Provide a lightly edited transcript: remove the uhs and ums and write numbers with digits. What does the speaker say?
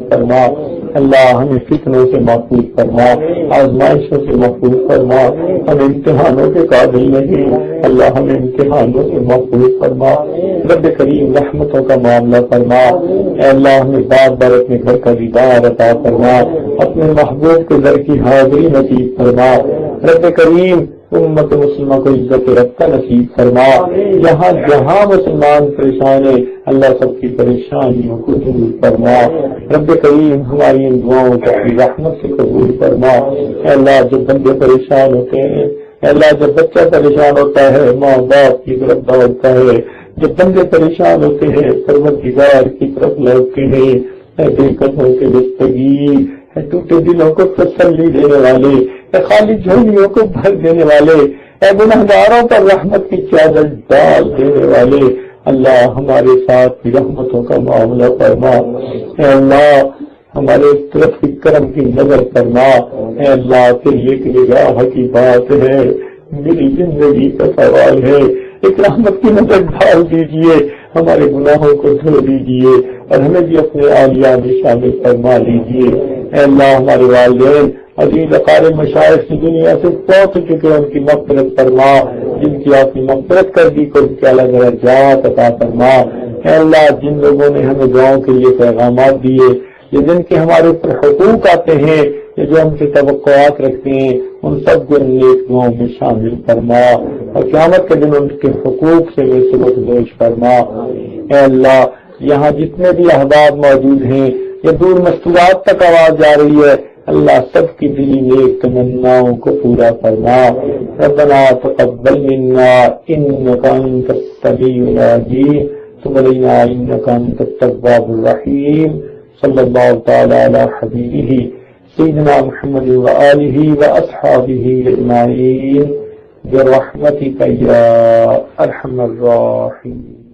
فرما، اللہ ہمیں فتنوں سے محفوظ فرما، آزمائشوں سے محفوظ فرما، ہم امتحانوں کے قابل نہیں، اللہ ہمیں امتحانوں سے محفوظ فرما، رب کریم رحمتوں کا معاملہ فرما، اے اللہ ہمیں بار بار اپنے گھر کا دیدار عطا فرما، اپنے محبوب کے گھر کی حاضری نصیب فرما، رب کریم امت مسلمہ کو عزت رفتہ نصیب فرما، جہاں جہاں مسلمان پریشان ہیں اللہ سب کی پریشانیوں کو دور فرما، رب کریم ہماری ان دعاؤں کو اپنی رحمت سے قبول فرما، اے اللہ جب بندے پریشان ہوتے ہیں، اے اللہ جب بچہ پریشان ہوتا ہے ماں باپ کی طرف دوڑتا ہے، جب بندے پریشان ہوتے ہیں پروردگار کی طرف لوٹتے ہیں، اے بے قدموں کے دستگیر، اے ٹوٹے دلوں کو تسلی دینے والے، اے خالی جھولیوں کو بھر دینے والے، اے گنہگاروں پر رحمت کی چادر ڈال دینے والے، اللہ ہمارے ساتھ بھی رحمتوں کا معاملہ فرما، اے اللہ ہمارے طرف کی کرم کی نظر فرما، اے اللہ تیری ایک نگاہ کی بات ہے، میری زندگی کا سوال ہے، ایک رحمت کی نظر ڈال دیجئے، ہمارے گناہوں کو دھو دیجئے اور ہمیں بھی اپنے عالیہ میں شامل فرما لیجئے، اے اللہ ہمارے والدین عزیز اقارب مشائخ کی دنیا سے پہنچ چکے ان کی مغفرت فرما، جن کی آپ نے مغفرت کر دی کو ان کے اعلیٰ درجات عطا فرما، اے اللہ جن لوگوں نے ہمیں دعاؤں کے لیے پیغامات دیے، یہ جن کے ہمارے اوپر حقوق آتے ہیں، یہ جو ہم سے توقعات رکھتے ہیں، ان سب کو نیک دعاؤں میں شامل فرما اور قیامت کے دن ان کے حقوق سے بے سبق دوش فرما، اے اللہ یہاں جتنے بھی احباب موجود ہیں، یہ دور مستورات تک آواز جا رہی ہے، اللہ سب کی دلی نیک تمناؤں کو پورا فرما، ربنا تقبل منا انک انت السمیع العلیم تب علینا انک انت التواب الرحیم، صلی اللہ تعالی علی حبیبہ سیدنا محمد وآلہ واصحابہ اجمعین برحمتک یا ارحم الراحمین۔